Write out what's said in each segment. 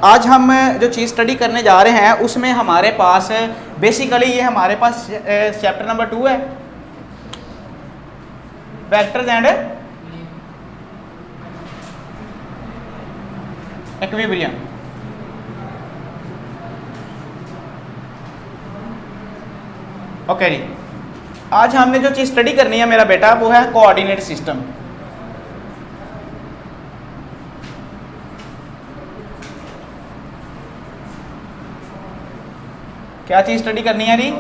आज हम जो चीज़ स्टडी करने जा रहे हैं उसमें हमारे पास बेसिकली ये हमारे पास चैप्टर नंबर 2 है, वेक्टर्स एंड इक्विलिब्रियम। ओके जी, आज हमने जो चीज़ स्टडी करनी है मेरा बेटा वो है कोऑर्डिनेट सिस्टम। क्या चीज़ स्टडी करनी है जी?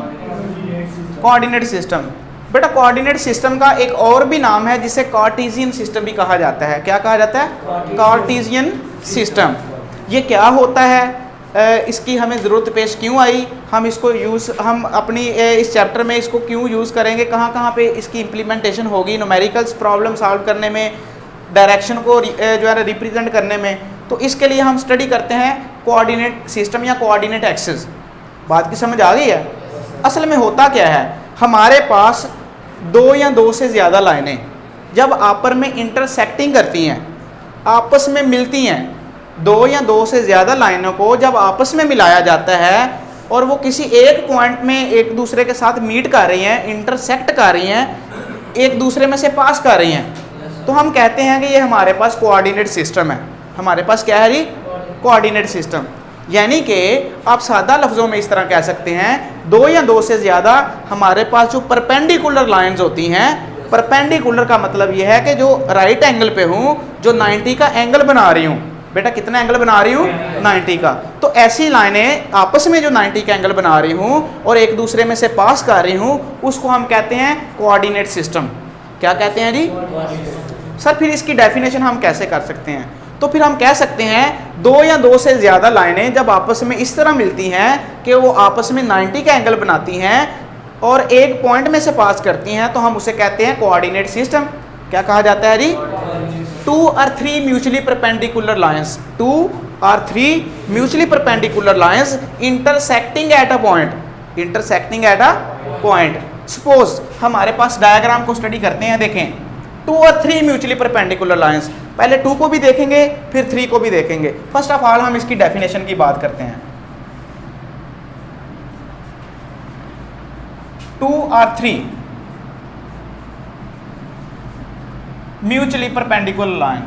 Coordinate system. बेटा कोऑर्डिनेट सिस्टम का एक और भी नाम है जिसे कार्टेशियन सिस्टम भी कहा जाता है। क्या कहा जाता है? Cartesian system. ये क्या होता है, इसकी हमें ज़रूरत पेश क्यों आई, हम इसको हम अपनी इस चैप्टर में इसको क्यों यूज़ करेंगे, कहाँ कहाँ पे इसकी इम्प्लीमेंटेशन होगी, न्यूमेरिकल्स प्रॉब्लम सॉल्व करने में, डायरेक्शन को जो है रिप्रेजेंट करने में। तो इसके लिए हम स्टडी करते हैं कोऑर्डिनेट सिस्टम या कोऑर्डिनेट एक्सिस। बात की समझ आ गई है? असल में होता क्या है, हमारे पास दो या दो से ज़्यादा लाइनें जब आपस में इंटरसेक्टिंग करती हैं, आपस में मिलती हैं, दो या दो से ज़्यादा लाइनों को जब आपस में मिलाया जाता है और वो किसी एक पॉइंट में एक दूसरे के साथ मीट कर रही हैं, इंटरसेक्ट कर रही हैं, एक दूसरे में से पास कर रही हैं, तो हम कहते हैं कि ये हमारे पास कोऑर्डिनेट सिस्टम है। हमारे पास क्या है जी? Coordinate system. यानी कि आप सादा लफ्ज़ों में इस तरह कह सकते हैं, दो या दो से ज़्यादा हमारे पास जो परपेंडिकुलर लाइंस होती हैं, परपेंडिकुलर का मतलब यह है कि जो राइट एंगल पे हूँ, जो 90 का एंगल बना रही हूँ। बेटा कितना एंगल बना रही हूँ? 90 का। तो ऐसी लाइनें आपस में जो 90 का एंगल बना रही हूँ और एक दूसरे में से पास कर रही हूँ, उसको हम कहते हैं कोऑर्डिनेट सिस्टम। क्या कहते हैं जी? सर फिर इसकी डेफिनेशन हम कैसे कर सकते हैं? तो फिर हम कह सकते हैं दो या दो से ज़्यादा लाइनें जब आपस में इस तरह मिलती हैं कि वो आपस में 90 का एंगल बनाती हैं और एक पॉइंट में से पास करती हैं, तो हम उसे कहते हैं कोऑर्डिनेट सिस्टम। क्या कहा जाता है जी? 2 or 3 mutually perpendicular lines, 2 or 3 mutually perpendicular lines intersecting at a point, intersecting at a point. Suppose हमारे पास डायग्राम को स्टडी करते हैं, देखें 2 और 3 म्यूचुअली परपेंडिकुलर लाइंस। पहले 2 को भी देखेंगे फिर 3 को भी देखेंगे। फर्स्ट ऑफ ऑल हम इसकी डेफिनेशन की बात करते हैं। 2 और 3 म्यूचुअली परपेंडिकुलर लाइन,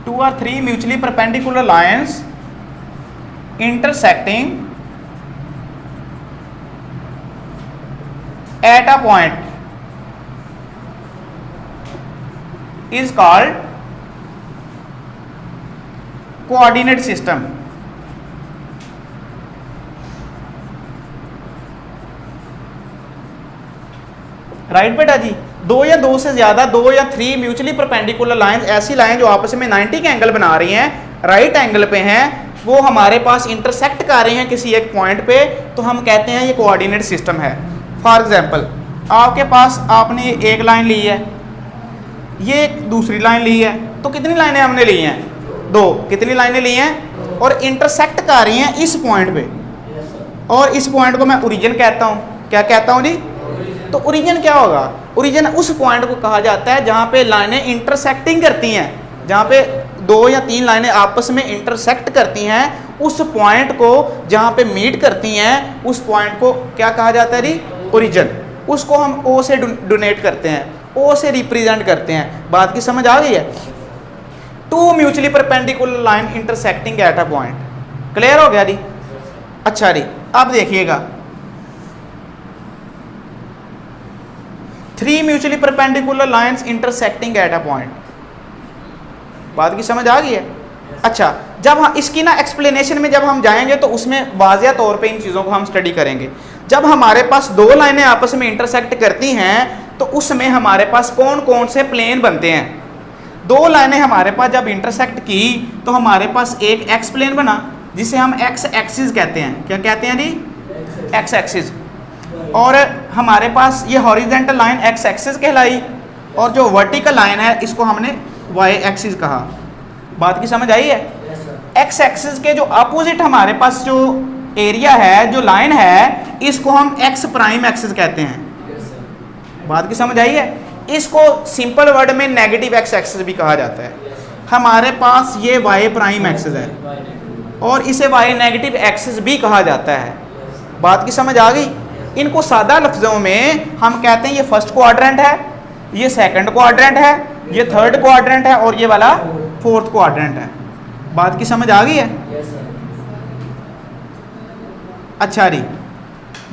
टू और 3 mutually perpendicular lines intersecting at a point is called coordinate system। Right बेटा जी, दो या दो से ज्यादा, 2 या 3 म्यूचुअली परपेंडिकुलर लाइंस, ऐसी लाइन जो आपस में 90 के एंगल बना रही हैं, राइट एंगल पे हैं, वो हमारे पास इंटरसेक्ट कर रही हैं किसी एक पॉइंट पे, तो हम कहते हैं ये कोऑर्डिनेट सिस्टम है। फॉर एग्जांपल आपके पास आपने एक लाइन ली है, ये दूसरी लाइन ली है, तो कितनी लाइनें हमने ली हैं? 2। कितनी लाइनें ली हैं? और इंटरसेक्ट कर रही हैं इस पॉइंट पे, और इस पॉइंट को मैं ओरिजिन कहता हूँ। क्या कहता हूँ जी? तो ओरिजिन क्या होगा? ओरिजिन उस पॉइंट को कहा जाता है जहाँ पे लाइनें इंटरसेक्टिंग करती हैं, जहाँ पे 2 या 3 लाइनें आपस में इंटरसेक्ट करती हैं, उस पॉइंट को जहाँ पे मीट करती हैं, उस पॉइंट को क्या कहा जाता है जी? ओरिजिन। उसको हम ओ से डोनेट करते हैं, ओ से रिप्रेजेंट करते हैं। बात की समझ आ गई है? 2 mutually perpendicular line intersecting at a point. Clear हो गया जी? अच्छा जी, अब देखिएगा 3 mutually perpendicular lines intersecting at a point. बात की समझ आ गई है? अच्छा, जब हम इसकी ना एक्सप्लेनेशन में जब हम जाएंगे तो उसमें वाज़िया तौर पे इन चीज़ों को हम स्टडी करेंगे। जब हमारे पास 2 लाइनें आपस में इंटरसेक्ट करती हैं तो उसमें हमारे पास कौन कौन से प्लेन बनते हैं? 2 लाइनें हमारे पास जब इंटरसेक्ट की तो हमारे पास एक एक्स प्लेन बना जिसे हम एक्स एक्सिस कहते हैं। क्या कहते हैं जी? X axis. और हमारे पास ये हॉरिजेंटल लाइन एक्स एक्सिस कहलाई, और जो वर्टिकल लाइन है इसको हमने वाई एक्सिस कहा। बात की समझ आई है? एक्स एक्सिस के जो अपोजिट हमारे पास जो एरिया है, जो लाइन है, इसको हम एक्स प्राइम एक्सिस कहते हैं। बात की समझ आई है? इसको सिंपल वर्ड में नेगेटिव एक्स एक्सिस भी कहा जाता है। हमारे पास ये वाई प्राइम एक्सिस है और इसे वाई नेगेटिव एक्सिस भी कहा जाता है। बात की समझ आ गई? इनको सादा लफ्जों में हम कहते हैं ये फर्स्ट क्वाड्रेंट है, ये सेकंड क्वाड्रेंट है, ये थर्ड क्वाड्रेंट है और ये वाला फोर्थ क्वाड्रेंट है। बात की समझ आ गई है? अच्छा जी,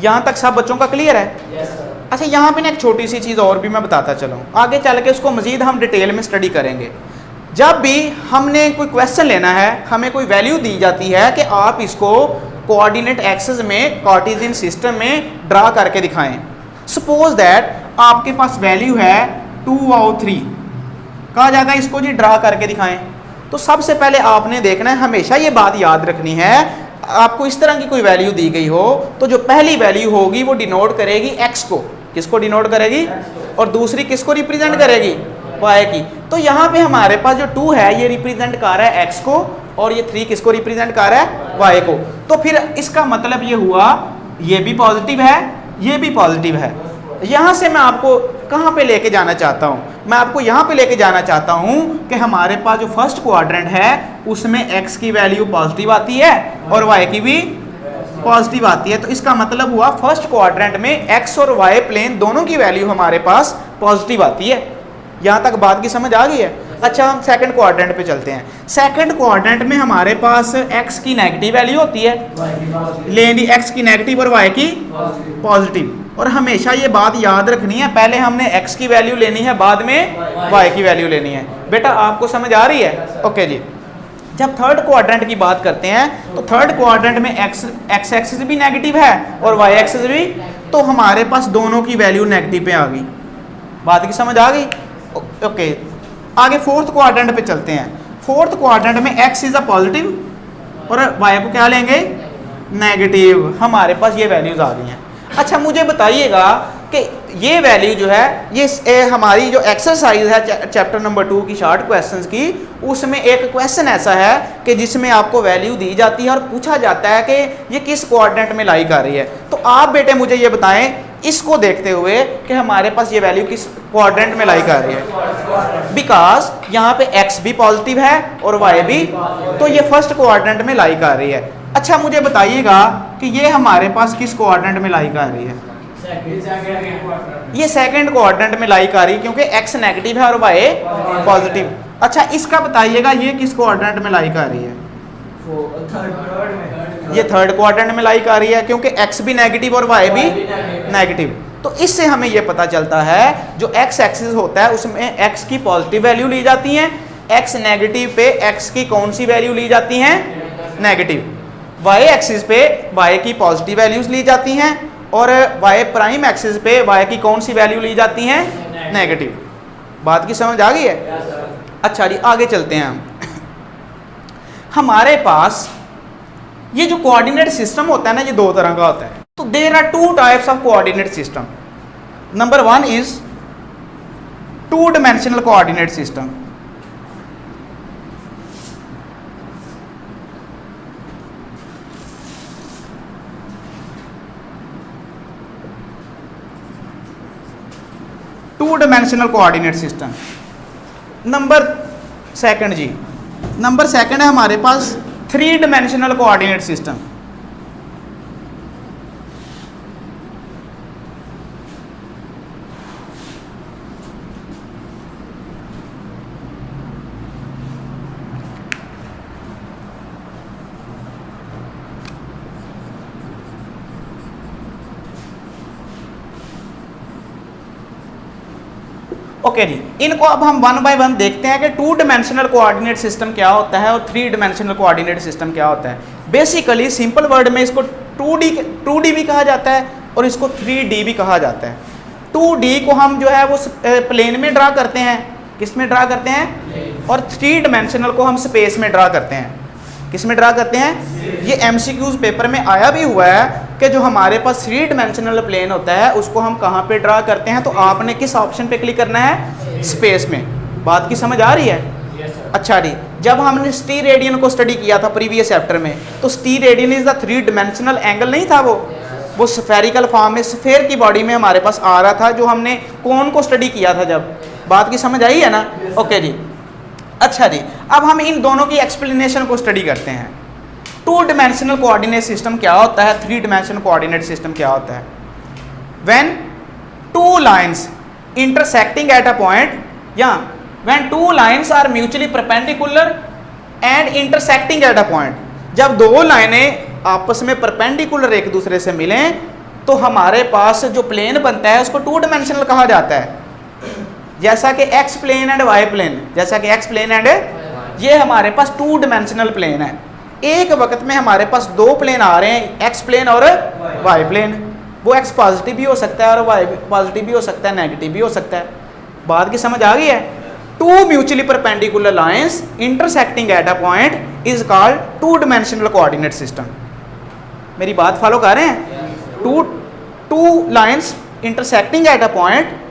यहाँ तक सब बच्चों का क्लियर है? अच्छा, यहाँ पे ना एक छोटी सी चीज़ और भी मैं बताता चलूँ, आगे चल के उसको मज़ीद हम डिटेल में स्टडी करेंगे। जब भी हमने कोई क्वेश्चन लेना है, हमें कोई वैल्यू दी जाती है कि आप इसको कोऑर्डिनेट एक्सिस में कार्टेशियन सिस्टम में ड्रा करके दिखाएं। सपोज दैट आपके पास वैल्यू है 2 और 3, कहा जाता है इसको जी ड्रा करके दिखाएं। तो सबसे पहले आपने देखना है, हमेशा ये बात याद रखनी है, आपको इस तरह की कोई वैल्यू दी गई हो तो जो पहली वैल्यू होगी वो डिनोट करेगी एक्स को। किसको डिनोट करेगी? और दूसरी किसको रिप्रेजेंट करेगी? वाई की। तो यहाँ पे हमारे पास जो 2 है ये रिप्रेजेंट कर रहा है एक्स को और ये 3 किसको रिप्रेजेंट कर रहा है? वाई को। तो फिर इसका मतलब ये हुआ ये भी पॉजिटिव है, ये भी पॉजिटिव है। यहाँ से मैं आपको कहाँ पे लेके जाना चाहता हूँ? मैं आपको यहाँ पे लेके जाना चाहता हूँ कि हमारे पास जो फर्स्ट क्वाड्रेंट है उसमें x की वैल्यू पॉजिटिव आती है और y की भी पॉजिटिव आती है। तो इसका मतलब हुआ फर्स्ट क्वाड्रेंट में x और y प्लेन दोनों की वैल्यू हमारे पास पॉजिटिव आती है। यहाँ तक बात की समझ आ गई है? अच्छा, हम सेकंड क्वाड्रेंट पे चलते हैं। सेकंड क्वाड्रेंट में हमारे पास x की नेगेटिव वैल्यू होती है, लेनी x की नेगेटिव और y की पॉजिटिव। और हमेशा ये बात याद रखनी है, पहले हमने x की वैल्यू लेनी है, बाद में y की वैल्यू लेनी है। बेटा आपको समझ आ रही है? ओके जी। जब थर्ड क्वाड्रेंट की बात करते हैं तो थर्ड क्वाड्रेंट में x एक्सिस भी नेगेटिव है और y एक्सिस भी, तो हमारे पास दोनों की वैल्यू नेगेटिव पे आ गई। बात की समझ आ गई? ओके, आगे फोर्थ क्वाड्रेंट पे चलते हैं। फोर्थ क्वाड्रेंट में x इज अ पॉजिटिव और y को क्या लेंगे? नेगेटिव। हमारे पास ये वैल्यूज आ गई हैं। अच्छा, मुझे बताइएगा कि ये वैल्यू जो है ये हमारी जो एक्सरसाइज है चैप्टर नंबर 2 की शॉर्ट क्वेश्चंस की, उसमें एक क्वेश्चन ऐसा है कि जिसमें आपको वैल्यू दी जाती है और पूछा जाता है कि ये किस क्वाड्रेंट में लाई कर रही है। तो आप बेटे मुझे ये बताएं इसको देखते हुए कि हमारे पास ये वैल्यू किस क्वाड्रेंट में लाई कर रही है। बिकॉज यहाँ पे x भी पॉजिटिव है और y भी, तो ये फर्स्ट क्वाड्रेंट में लाई कर रही है। अच्छा, मुझे बताइएगा कि ये हमारे पास किस क्वाड्रेंट में लाई कर रही है? ये सेकंड क्वाड्रेंट में लाई कर रही है क्योंकि x नेगेटिव है और y पॉजिटिव। अच्छा, इसका बताइएगा ये किस क्वाड्रेंट में लाई कर रही है? ये थर्ड क्वाड्रेंट में लाई कर रही है क्योंकि x भी नेगेटिव और y भी नेगेटिव। तो इससे हमें ये पता चलता है जो x एक्सिस होता है उसमें x की पॉजिटिव वैल्यू ली जाती है, x नेगेटिव पे x की कौन सी वैल्यू ली जाती है? नेगेटिव। y एक्सिस पे y की पॉजिटिव वैल्यूज ली जाती हैं और y प्राइम एक्सिस पे y की कौन सी वैल्यू ली जाती हैं? नेगेटिव। बात की समझ आ गई है? अच्छा जी, आगे चलते हैं हम। हमारे पास ये जो कोऑर्डिनेट सिस्टम होता है ना, ये दो तरह का होता है। तो there are 2 types of coordinate system. Number 1 is 2 dimensional coordinate system. Two dimensional coordinate system. Number second जी, नंबर सेकंड है हमारे पास 3 डायमेंशनल कोऑर्डिनेट सिस्टम। ओके जी, इनको अब हम 1 बाय 1 देखते हैं कि 2 डायमेंशनल कोऑर्डिनेट सिस्टम क्या होता है और 3 डायमेंशनल कोऑर्डिनेट सिस्टम क्या होता है। बेसिकली सिंपल वर्ड में इसको 2D भी कहा जाता है और इसको 3D भी कहा जाता है। 2D को हम जो है वो प्लेन में ड्रा करते हैं, किस में ड्रा करते हैं? और 3 डायमेंशनल को हम स्पेस में ड्रा करते हैं। किस में ड्रा करते हैं? ये MCQs पेपर में आया भी हुआ है कि जो हमारे पास 3 डायमेंशनल प्लेन होता है उसको हम कहाँ पे ड्रा करते हैं। तो आपने किस ऑप्शन पे क्लिक करना है? स्पेस में। बात की समझ आ रही है? अच्छा जी, जब हमने स्टीरेडियन को स्टडी किया था प्रीवियस चैप्टर में, तो स्टीरेडियन इज द 3 डायमेंशनल एंगल नहीं था वो? वो स्फेरिकल फॉर्म में स्फेयर की बॉडी में हमारे पास आ रहा था, जो हमने कौन को स्टडी किया था जब। बात की समझ आई है ना? ओके जी। अच्छा जी, अब हम इन दोनों की एक्सप्लेनेशन को स्टडी करते हैं। टू डिमेंशनल कोऑर्डिनेट सिस्टम क्या होता है, थ्री डिमेंशनल कोऑर्डिनेट सिस्टम क्या होता है? When two lines intersecting at a point, या when two lines are mutually perpendicular and intersecting at a point, जब दो लाइनें आपस में परपेंडिकुलर एक दूसरे से मिलें तो हमारे पास जो प्लेन बनता है उसको टू डिमेंशनल कहा जाता है। जैसा कि X plane and Y plane, जैसा कि एक्स प्लेन एंड, ये हमारे पास टू डिमेंशनल प्लेन है। एक वक्त में हमारे पास दो प्लेन आ रहे हैं, एक्स प्लेन और वाई प्लेन। वो एक्स पॉजिटिव भी हो सकता है और वाई पॉजिटिव भी हो सकता है, नेगेटिव भी हो सकता है। बात की समझ आ गई है? Two mutually perpendicular lines intersecting at a point is called to dimensional coordinate system. मेरी बात फॉलो कर रहे हैं? To lines intersecting at a point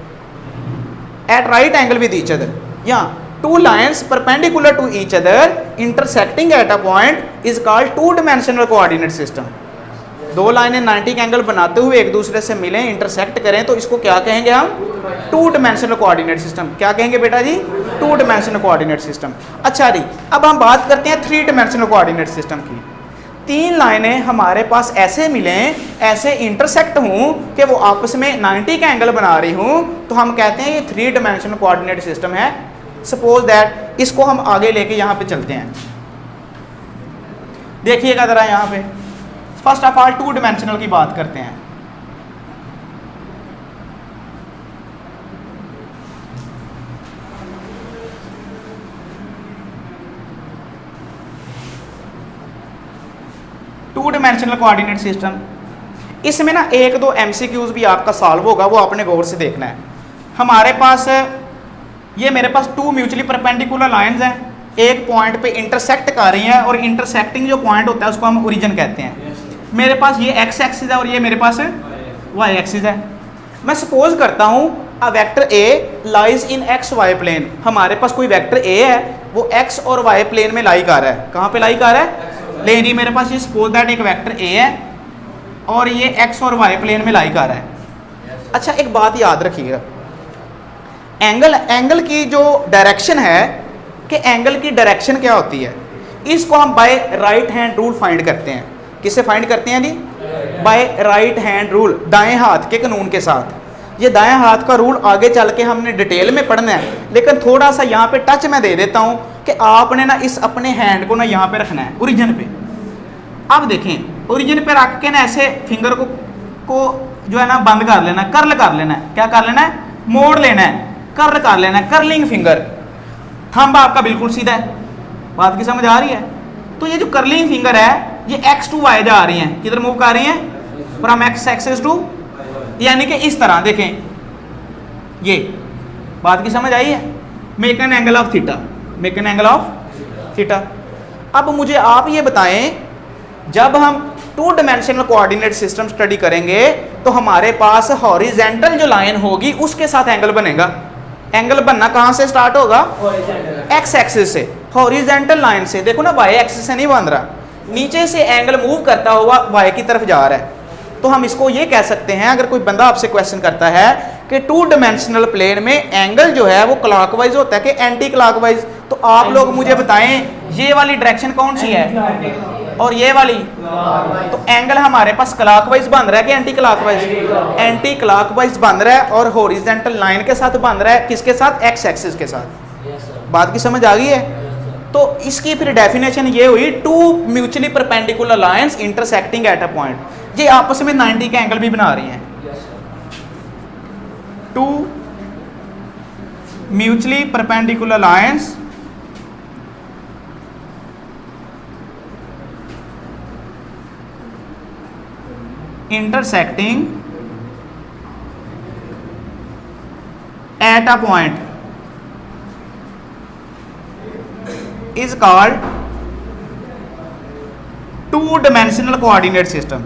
at right angle with each other, yeah, two lines perpendicular to each other intersecting at a point is called two dimensional coordinate system। दो लाइनें 90 angle बनाते हुए एक दूसरे से मिलें, इंटरसेक्ट करें, तो इसको क्या कहेंगे हम? Two dimensional coordinate system. क्या कहेंगे बेटा जी? Two dimensional coordinate system. अच्छा जी, अब हम बात करते हैं थ्री डिमेंशनल कोऑर्डिनेट सिस्टम की। तीन लाइनें हमारे पास ऐसे मिलें, ऐसे इंटरसेक्ट हों कि वो आपस में 90 का एंगल बना रही हूँ, तो हम कहते हैं ये थ्री डिमेंशनल कोऑर्डिनेट सिस्टम है। सपोज दैट इसको हम आगे लेके यहाँ पे चलते हैं। देखिएगा ज़रा यहाँ पे, first of all two dimensional की बात करते हैं। टू डिमेंशनल कोऑर्डिनेट सिस्टम, इसमें ना एक दो एमसीक्यूज भी आपका सॉल्व होगा, वो आपने गौर से देखना है। हमारे पास ये मेरे पास टू म्यूचुअली परपेंडिकुलर लाइंस हैं, एक पॉइंट पे इंटरसेक्ट कर रही हैं, और इंटरसेक्टिंग जो पॉइंट होता है उसको हम ओरिजिन कहते हैं। मेरे पास ये एक्स एक्सिस है और ये मेरे पास वाई एक्सिस है। मैं सपोज करता हूँ a vector A lies in X Y plane. हमारे पास कोई वेक्टर ए है, वो एक्स और वाई प्लेन में लाई कर रहा है। कहाँ पे लाई कर रहा है? लेकिन मेरे पास ये सपोज दैट एक वेक्टर ए है और ये एक्स और वाई प्लेन में लाई कर रहा है। अच्छा, एक बात याद रखिएगा, एंगल की जो डायरेक्शन है, कि एंगल की डायरेक्शन क्या होती है, इसको हम by right hand rule find करते हैं। किससे फाइंड करते हैं जी? बाय राइट हैंड रूल, दाएं हाथ के कानून के साथ। ये दाएं हाथ का रूल आगे चल के हमने डिटेल में पढ़ना है, लेकिन थोड़ा सा यहाँ पे टच मैं दे देता हूँ कि आपने ना इस अपने हैंड को ना यहाँ पे रखना है, ओरिजिन पे। अब देखें, ओरिजिन पे रख के ना ऐसे फिंगर को जो है ना बंद कर लेना, कर्ल कर लेना है। क्या कर लेना है? मोड़ लेना है, कर्ल कर लेना है, कर्लिंग फिंगर। थंब आपका बिल्कुल सीधा है। बात की समझ आ रही है? तो ये जो कर्लिंग फिंगर है, ये एक्स टू वाई जा रही हैं, किधर मूव कर रही हैं? फ्रॉम एक्स एक्सिस टू, यानी कि इस तरह देखें, ये बात की समझ आई है? Make an angle of theta, make an angle of theta. अब मुझे आप ये बताएं, जब हम two dimensional coordinate system study करेंगे तो हमारे पास हॉरिजेंटल जो लाइन होगी उसके साथ एंगल बनेगा। एंगल बनना कहाँ से स्टार्ट होगा? एक्स एक्सिस से, हॉरिजेंटल लाइन से। देखो ना, वाई एक्सिस से नहीं बन रहा, नीचे से एंगल मूव करता हुआ वाई की तरफ जा रहा है। तो हम इसको ये कह सकते हैं, अगर कोई बंदा आपसे क्वेश्चन करता है कि टू डिमेंशनल प्लेन में एंगल जो है वो क्लॉकवाइज होता है कि एंटी क्लॉकवाइज, तो आप लोग मुझे बताएं ये वाली डायरेक्शन कौन सी है और ये वाली? तो एंगल हमारे पास क्लॉकवाइज बन रहा है कि एंटी क्लॉकवाइज? एंटी क्लॉकवाइज बन रहा है, और हॉरिजॉन्टल लाइन के साथ बन रहा है। किसके साथ? एक्स एक्सिस के साथ। बात की समझ आ गई है? तो इसकी फिर डेफिनेशन ये हुई, two mutually perpendicular lines intersecting at a point. ये आपस में 90 का एंगल भी बना रही हैं। Two mutually perpendicular lines intersecting at a point is called two dimensional coordinate system।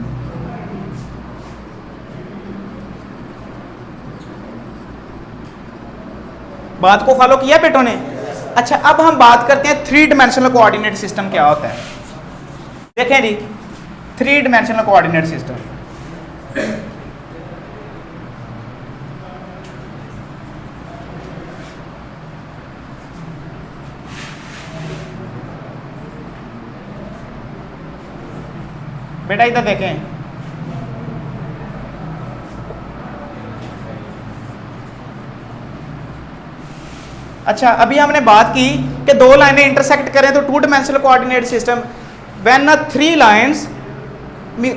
बात को फॉलो किया बेटों ने? अच्छा, अब हम बात करते हैं थ्री डिमेंशनल कोऑर्डिनेट सिस्टम क्या होता है। देखें जी, थ्री डिमेंशनल कोऑर्डिनेट सिस्टम, बेटा इधर देखें, अच्छा अभी हमने बात की कि दो लाइनें इंटरसेक्ट करें तो to dimensional coordinate system, when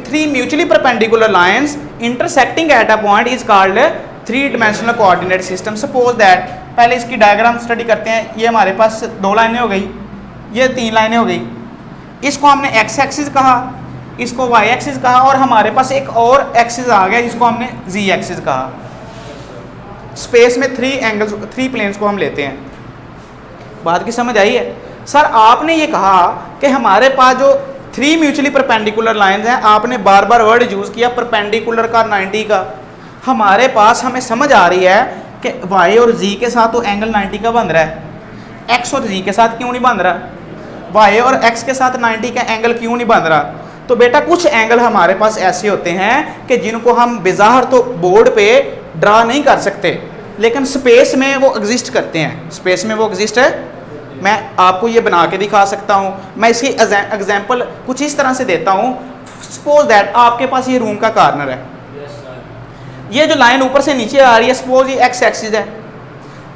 three mutually perpendicular lines intersecting at a point is called three dimensional coordinate system. Suppose that, पहले इसकी डायग्राम स्टडी करते हैं। ये हमारे पास दो लाइनें हो गई, ये तीन लाइनें हो गई, इसको हमने एक्स एक्सिस कहा, इसको वाई एक्सिस कहा, और हमारे पास एक और एक्सिस आ गया जिसको हमने जी एक्सिस कहा। स्पेस में थ्री एंगल्स, थ्री प्लेन्स को हम लेते हैं। बात की समझ आई है? सर आपने ये कहा कि हमारे पास जो थ्री म्यूचुअली परपेंडिकुलर लाइंस हैं, आपने बार बार वर्ड यूज़ किया परपेंडिकुलर का 90 का। हमारे पास हमें समझ आ रही है कि वाई और जी के साथ तो एंगल 90 का बन रहा है, एक्स और जी के साथ क्यों नहीं बन रहा? वाई और एक्स के साथ 90 का एंगल क्यों नहीं बन रहा? तो बेटा कुछ एंगल हमारे पास ऐसे होते हैं कि जिनको हम बेज़ाहिर तो बोर्ड पे ड्रा नहीं कर सकते, लेकिन स्पेस में वो एग्जिस्ट करते हैं। स्पेस में वो एग्जिस्ट है। मैं आपको ये बना के दिखा सकता हूँ। मैं इसकी एग्जांपल कुछ इस तरह से देता हूँ। सपोज दैट आपके पास ये रूम का कॉर्नर है, ये जो लाइन ऊपर से नीचे आ रही है, सपोज ये एक्स एक्सिस है,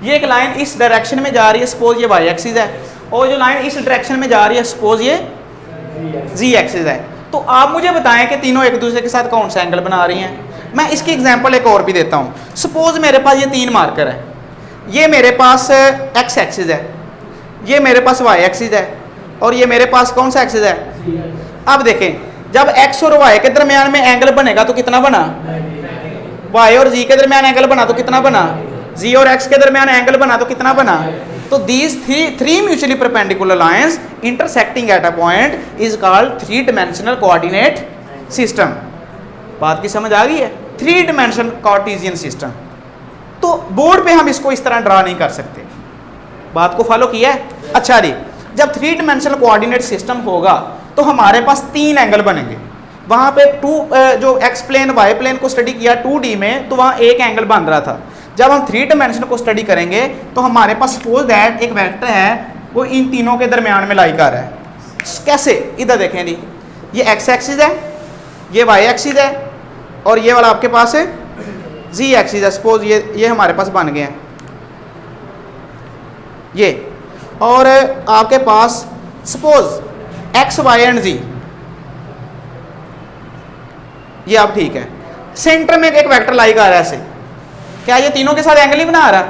ये एक लाइन इस डायरेक्शन में जा रही है, सपोज ये वाई एक्सिस है, और जो लाइन इस डायरेक्शन में जा रही है, सपोज ये जी एक्सिस है। तो आप मुझे बताएं कि तीनों एक दूसरे के साथ कौन सा एंगल बना रही हैं। मैं इसकी एग्जांपल एक और भी देता हूँ। सपोज मेरे पास ये तीन मार्कर है, ये मेरे पास एक्स एक्सिस है, ये मेरे पास वाई एक्सिस है, और ये मेरे पास कौन सा एक्सिस है? अब देखें, जब एक्स और वाई के दरमियान में एंगल बनेगा तो कितना बना? वाई और जी के दरमियान एंगल बना तो कितना बना? जी और एक्स के दरमियान एंगल बना तो कितना बना? तो these three mutually perpendicular lines intersecting at a point is called three dimensional coordinate system. बात की समझ आ गई है? Three dimensional Cartesian system. तो बोर्ड पे हम इसको इस तरह ड्रा नहीं कर सकते। बात को फॉलो किया है? अच्छा जी, जब थ्री डायमेंशनल कोऑर्डिनेट सिस्टम होगा तो हमारे पास तीन एंगल बनेंगे। वहाँ पे जो एक्स प्लेन वाई प्लेन को स्टडी किया 2D में, तो वहाँ एक एंगल बन रहा था। जब हम थ्री डायमेंशन को स्टडी करेंगे तो हमारे पास सपोज दैट एक वेक्टर है, वो इन तीनों के दरमियान में लाई कर रहा है। कैसे? इधर देखें जी, ये एक्स एक्सिस है, ये वाई एक्सिस है, और ये वाला आपके पास है जी एक्सिस है। सपोज ये हमारे पास बन गए हैं ये, और आपके पास सपोज एक्स वाई एंड जी, ये आप ठीक है। सेंटर में एक वेक्टर लाई कर रहा है ऐसे, क्या ये तीनों के साथ एंगल ही बना रहा है?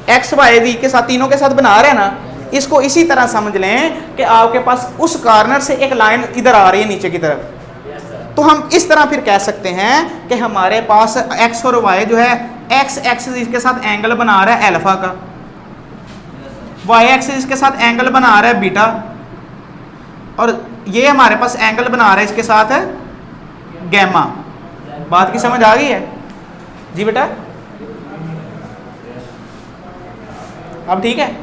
एक्स वाई जी के साथ, तीनों के साथ बना रहा है ना। इसको इसी तरह समझ लें कि आपके पास उस कॉर्नर से एक लाइन इधर आ रही है नीचे की तरफ। तो हम इस तरह फिर कह सकते हैं कि हमारे पास एक्स और वाई जो है, एक्स एक्सिस के साथ एंगल बना रहा है अल्फा का, वाई एक्सिस के साथ एंगल बना रहा है बीटा, और ये हमारे पास एंगल बना रहा है इसके साथ है गैमा। बात की समझ आ गई है जी बेटा? अब ठीक है,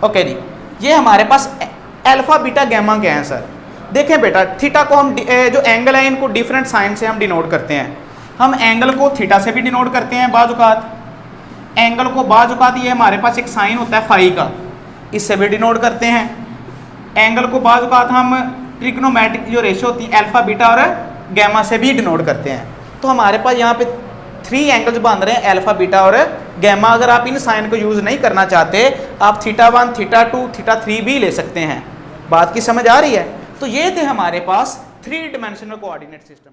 ओके जी। ये हमारे पास अल्फा बीटा गैमा क्या है सर? देखें बेटा, थीटा को हम जो एंगल है इनको डिफरेंट साइन से हम डिनोट करते हैं। हम एंगल को थीटा से भी डिनोट करते हैं बाजुकात, एंगल को बाजुकात ये हमारे पास एक साइन होता है फाई का, इससे भी डिनोट करते हैं। एंगल को बाजुकात हम ट्रिग्नोमेट्रिक जो रेशियो होती है अल्फा बीटा और गैमा से भी डिनोट करते हैं। तो हमारे पास यहाँ पे थ्री एंगल्स बन रहे हैं अल्फा बीटा और गैमा। अगर आप इन साइन को यूज़ नहीं करना चाहते, आप थीटा 1 थीटा 2 थीटा 3 भी ले सकते हैं। बात की समझ आ रही है? तो ये थे हमारे पास थ्री डायमेंशनल कोऑर्डिनेट सिस्टम।